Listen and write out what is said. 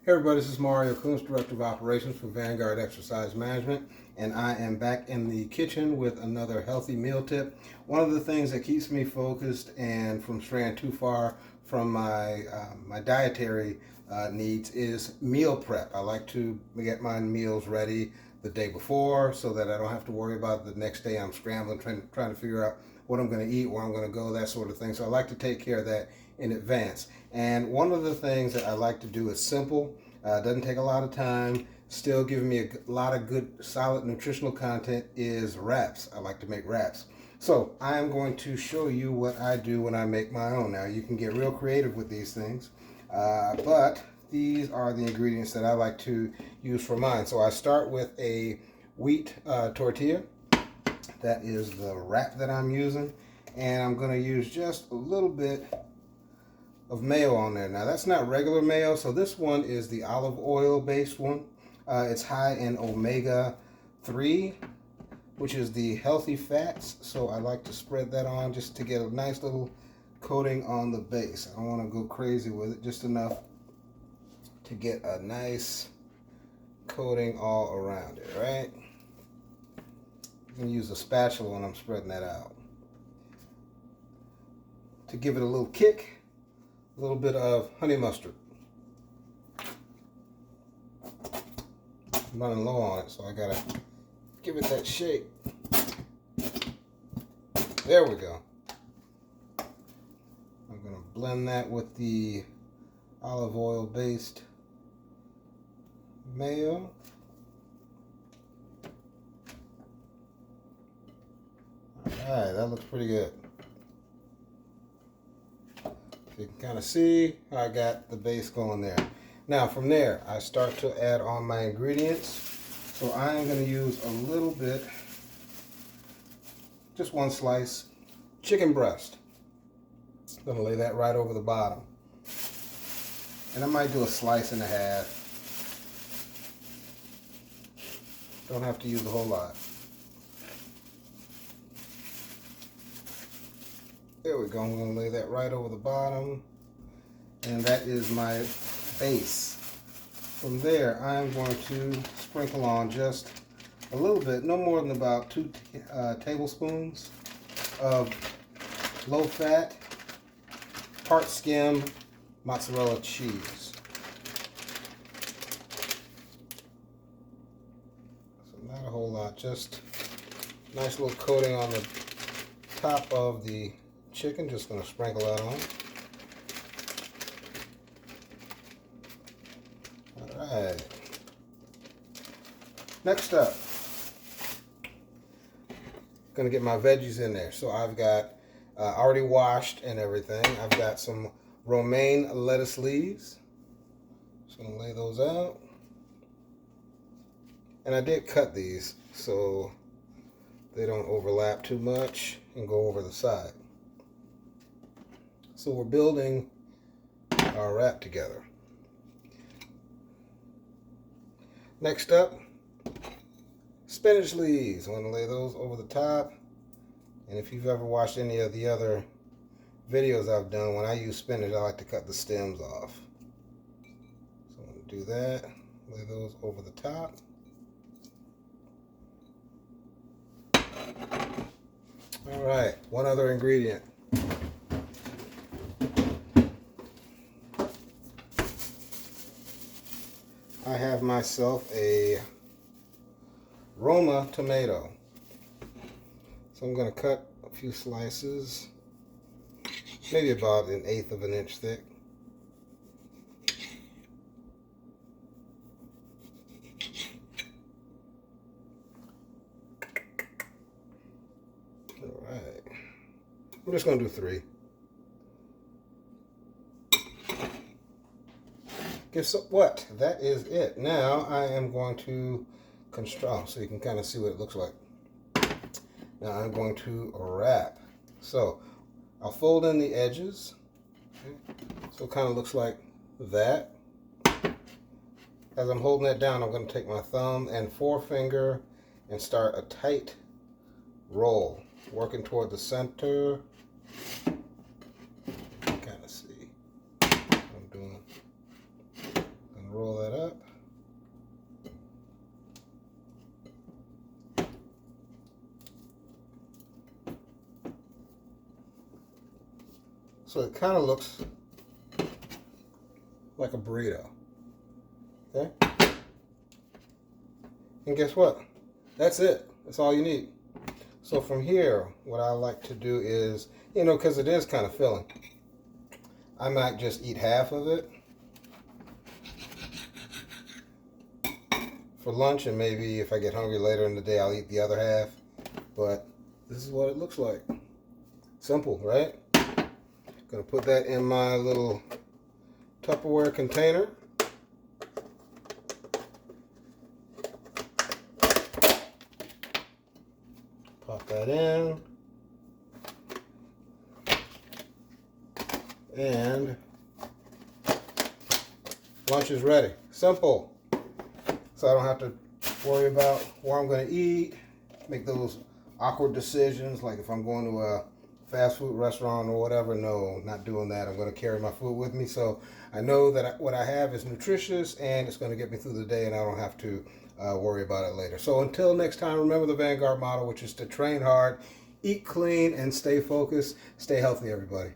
Hey everybody, this is Mario Kuntz, Director of Operations for Vanguard Exercise Management, and I am back in the kitchen with another healthy meal tip. One of the things that keeps me focused and from straying too far from my dietary needs is meal prep. I like to get my meals ready the day before so that I don't have to worry about the next day I'm scrambling trying to figure out what I'm going to eat, where I'm going to go, that sort of thing. So I like to take care of that in advance. And one of the things that I like to do is simple, doesn't take a lot of time, still giving me a lot of good solid nutritional content, is wraps. I like to make wraps. So I am going to show you what I do when I make my own. Now you can get real creative with these things, but these are the ingredients that I like to use for mine. So I start with a wheat tortilla. That is the wrap that I'm using, and I'm going to use just a little bit of mayo on there. Now that's not regular mayo, so this one is the olive oil based one. It's high in omega-3, which is the healthy fats, so I like to spread that on just to get a nice little coating on the base. I don't want to go crazy with it, just enough to get a nice coating all around it, right? I'm going to use a spatula when I'm spreading that out. To give it a little kick, a little bit of honey mustard. I'm running low on it, so I gotta give it that shake. There we go. I'm gonna blend that with the olive oil based mayo. Alright, that looks pretty good. You can kind of see how I got the base going there. Now from there, I start to add on my ingredients. So I am going to use a little bit, just one slice, chicken breast. I'm going to lay that right over the bottom. And I might do a slice and a half. Don't have to use a whole lot. There we go. I'm going to lay that right over the bottom, and that is my base. From there, I'm going to sprinkle on just a little bit, no more than about 2 tablespoons of low-fat, part-skim mozzarella cheese. So not a whole lot, just a nice little coating on the top of the chicken. Just going to sprinkle that on. Alright. Next up, going to get my veggies in there. So I've got already washed and everything. I've got some romaine lettuce leaves. Just going to lay those out. And I did cut these so they don't overlap too much and go over the side. So we're building our wrap together. Next up, spinach leaves. I'm going to lay those over the top. And if you've ever watched any of the other videos I've done, when I use spinach, I like to cut the stems off. So I'm going to do that. Lay those over the top. All right, one other ingredient. I have myself a Roma tomato. So I'm going to cut a few slices, maybe about 1/8 of an inch thick. All right. I'm just going to do 3. Guess what? That is it. Now I am going to construct, so you can kind of see what it looks like. Now I'm going to wrap. So I'll fold in the edges. Okay. So it kind of looks like that. As I'm holding that down, I'm going to take my thumb and forefinger and start a tight roll, working toward the center. Kind of see what I'm doing. roll that up. So it kind of looks like a burrito. Okay? And guess what? That's it. That's all you need. So from here, what I like to do is, you know, because it is kind of filling, I might just eat half of it for lunch, and maybe if I get hungry later in the day, I'll eat the other half. But this is what it looks like. Simple, right? Gonna put that in my little Tupperware container. Pop that in. And lunch is ready. Simple. So I don't have to worry about where I'm going to eat, make those awkward decisions like if I'm going to a fast food restaurant or whatever. No, not doing that. I'm going to carry my food with me, so I know that what I have is nutritious and it's going to get me through the day, and I don't have to worry about it later. So until next time, remember the Vanguard motto, which is to train hard, eat clean, and stay focused. Stay healthy, everybody.